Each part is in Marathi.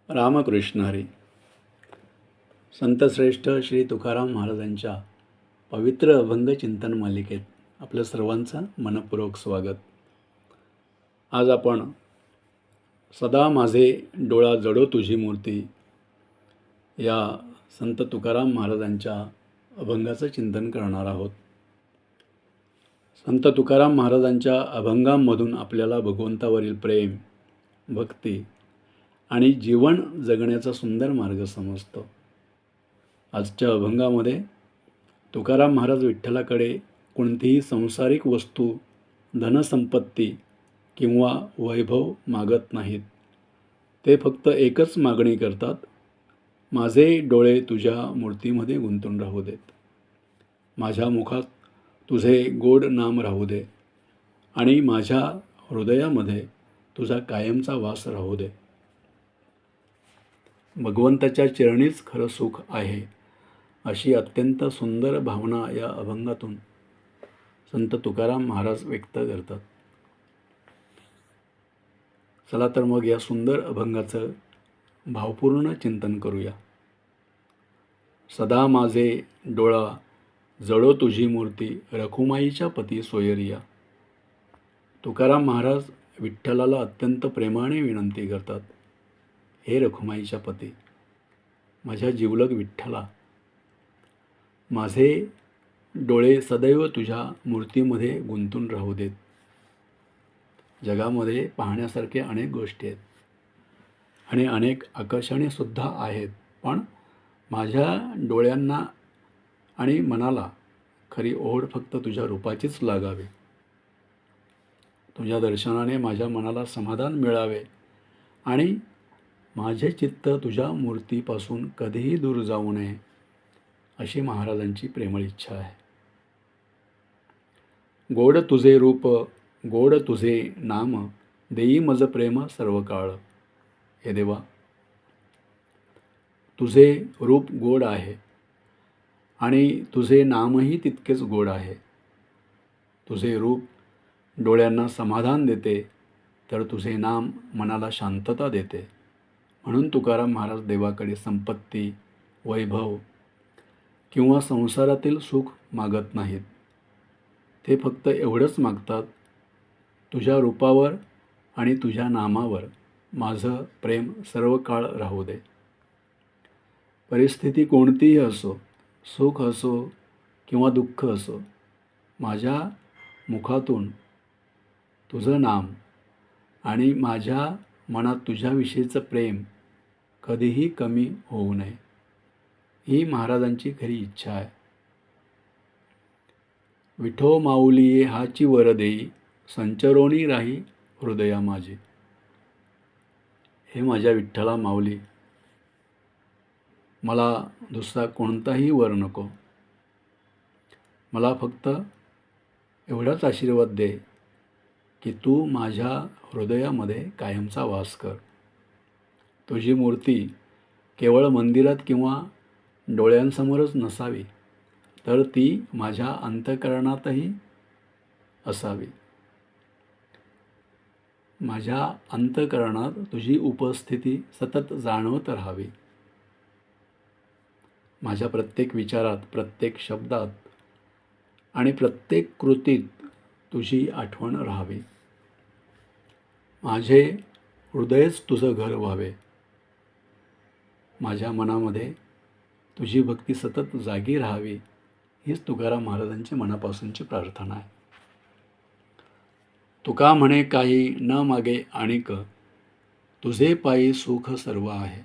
रामकृष्ण हरी. संतश्रेष्ठ श्री तुकाराम महाराजांच्या पवित्र अभंग चिंतन मालिकेत आपल्या सर्वांचं मनपूर्वक स्वागत. आज आपण सदा माझे डोळा जडो तुझी मूर्ती या संत तुकाराम महाराजांच्या अभंगाचं चिंतन करणार आहोत. संत तुकाराम महाराजांच्या अभंगांमधून आपल्याला भगवंतावरील प्रेम, भक्ती आणि जीवन जगण्याचा सुंदर मार्ग समजतो. आजच्या अभंगामध्ये तुकाराम महाराज विठ्ठलाकडे कोणतीही सांसारिक वस्तू, धनसंपत्ती किंवा वैभव मागत नाहीत. ते फक्त एकच मागणी करतात, माझे डोळे तुझ्या मूर्तीमध्ये गुंतून राहू देत. माझ्या मुखात तुझे गोड नाम राहू दे आणि माझ्या हृदयामध्ये तुझा कायमचा वास राहू दे. भगवंताच्या चरणीच खरं सुख आहे, अशी अत्यंत सुंदर भावना या अभंगातून संत तुकाराम महाराज व्यक्त करतात. चला तर मग या सुंदर अभंगाचं भावपूर्ण चिंतन करूया. सदा माझे डोळा जडो तुझी मूर्ती, रखुमाईच्या पती सोयरिया. तुकाराम महाराज विठ्ठलाला अत्यंत प्रेमाने विनंती करतात, हे रखुमाईच्या पती, माझ्या जिवलग विठ्ठला, माझे डोळे सदैव तुझ्या मूर्तीमध्ये गुंतून राहू देत. जगामध्ये पाहण्यासारखे अनेक गोष्टी आहेत आणि अनेक आकर्षणेसुद्धा आहेत, पण माझ्या डोळ्यांना आणि मनाला खरी ओढ फक्त तुझ्या रूपाचीच लागावी. तुझ्या दर्शनाने माझ्या मनाला समाधान मिळावे आणि माझे चित्त तुझ्या मूर्तीपासून कधीही दूर जाऊ नये, अशी महाराजांची प्रेमळ इच्छा आहे. गोड तुझे रूप, गोड तुझे नाम, देई मज प्रेम सर्व काळ. हे देवा, तुझे रूप गोड आहे आणि तुझे नामही तितकेच गोड आहे. तुझे रूप डोळ्यांना समाधान देते, तर तुझे नाम मनाला शांतता देते. म्हणून तुकाराम महाराज देवाकडे संपत्ती, वैभव किंवा संसारातील सुख मागत नाहीत. ते फक्त एवढंच मागतात, तुझ्या रूपावर आणि तुझ्या नामावर माझं प्रेम सर्व काळ राहू दे. परिस्थिती कोणतीही असो, सुख असो किंवा दुःख असो, माझ्या मुखातून तुझं नाम आणि माझ्या मनात तुझ्याविषयीचं प्रेम कधीही कमी होऊ नये, ही महाराजांची खरी इच्छा आहे. विठो माऊलिये हाची वर देई, संचरोनी राही हृदया माझी. हे माझ्या विठ्ठला माऊली, मला दुसरा कोणताही वर नको. मला फक्त एवढाच आशीर्वाद दे की तू माझ्या हृदयामध्ये कायमचा वास कर. तुझी मूर्ती केवळ मंदिरात किंवा डोळ्यांसमोरच नसावी, तर ती माझ्या अंतःकरणातही असावी. माझ्या अंतःकरणात तुझी उपस्थिती सतत जाणवत राहावी. माझ्या प्रत्येक विचारात, प्रत्येक शब्दात आणि प्रत्येक कृतीत तुझी आठवण राहावी. माझे हृदयच तुझं घर व्हावे. माझ्या मनामध्ये तुझी भक्ती सतत जागी राहावी, हीच तुकाराम महाराजांची मनापासूनची प्रार्थना आहे. तुका म्हणे काही न मागे आणिक, तुझे पायी सुख सर्व आहे.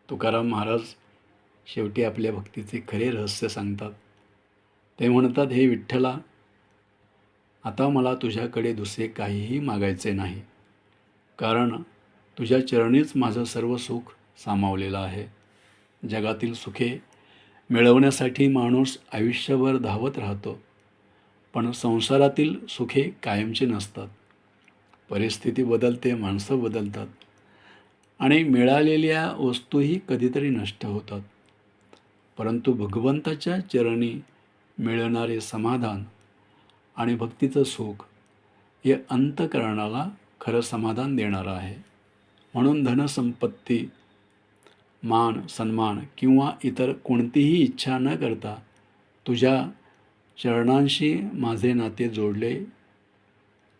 तुकाराम महाराज शेवटी आपल्या भक्तीचे खरे रहस्य सांगतात. ते म्हणतात, हे विठ्ठला, आता मला तुझ्याकडे दुसरे काहीही मागायचे नाही, कारण तुझ्या चरणीच माझं सर्व सुख सामावलेलं आहे. जगातील सुखे मिळवण्यासाठी माणूस आयुष्यभर धावत राहतो, पण संसारातील सुखे कायमची नसतात. परिस्थिती बदलते, माणसं बदलतात आणि मिळालेल्या वस्तूही कधीतरी नष्ट होतात. परंतु भगवंताच्या चरणी मिळणारे समाधान आणि भक्तीचं सुख हे अंतःकरणाला खरं समाधान देणारं आहे. म्हणून धनसंपत्ती, मान सन्मान किंवा इतर कोणतीही इच्छा न करता तुझ्या चरणांशी माझे नाते जोडले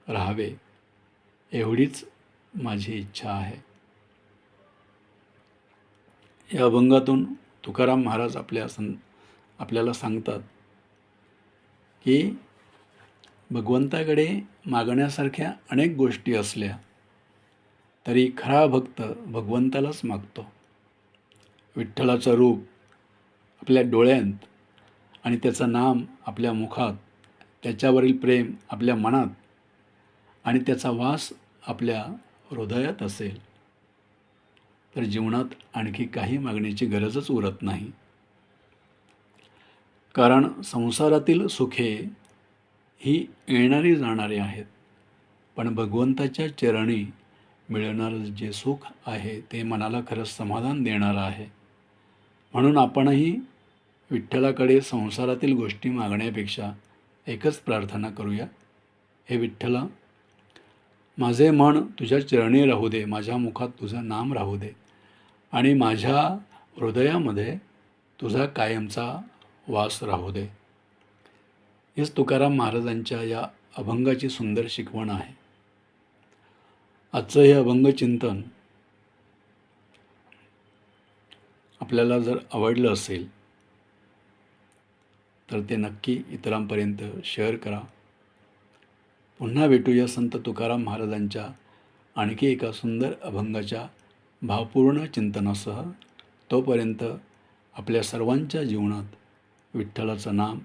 राहावे एवढीच माझी इच्छा आहे. या अभंगातून तुकाराम महाराज आपल्याला सांगतात की भगवंताकडे मागण्यासारख्या अनेक गोष्टी असल्या तरी खरा भक्त भगवंतालाच मागतो. विठ्ठलाचं रूप आपल्या डोळ्यांत आणि त्याचं नाम आपल्या मुखात, त्याच्यावरील प्रेम आपल्या मनात आणि त्याचा वास आपल्या हृदयात असेल तर जीवनात आणखी काही मागण्याची गरजच उरत नाही. कारण संसारातील सुखे ही येणारी जाणारी आहेत, पण भगवंताच्या चरणी मिळणारं जे सुख आहे ते मनाला खरंच समाधान देणारं आहे. म्हणून आपणही विठ्ठलाकडे संसारातील गोष्टी मागण्यापेक्षा एकच प्रार्थना करूया. हे विठ्ठला, माझे मन तुझ्या चरणी राहू दे, माझ्या मुखात तुझं नाम राहू दे आणि माझ्या हृदयामध्ये तुझा कायमचा वास राहू दे. हेच तुकाराम महाराजांच्या या अभंगाची सुंदर शिकवण आहे. आजचं हे अभंग चिंतन आपल्याला जर आवडलं असेल तर ते नक्की इतरांपर्यंत शेअर करा. पुन्हा भेटूया संत तुकाराम महाराजांच्या आणखी एका सुंदर अभंगाच्या भावपूर्ण चिंतनासह. तोपर्यंत आपल्या सर्वांच्या जीवनात विठ्ठलाचं नाम,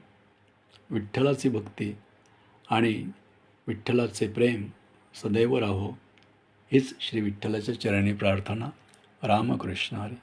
विठ्ठलाची भक्ती आणि विठ्ठलाचे प्रेम सदैव राहो हीच श्री विठ्ठलाच्या चरणी प्रार्थना. रामकृष्ण हरी.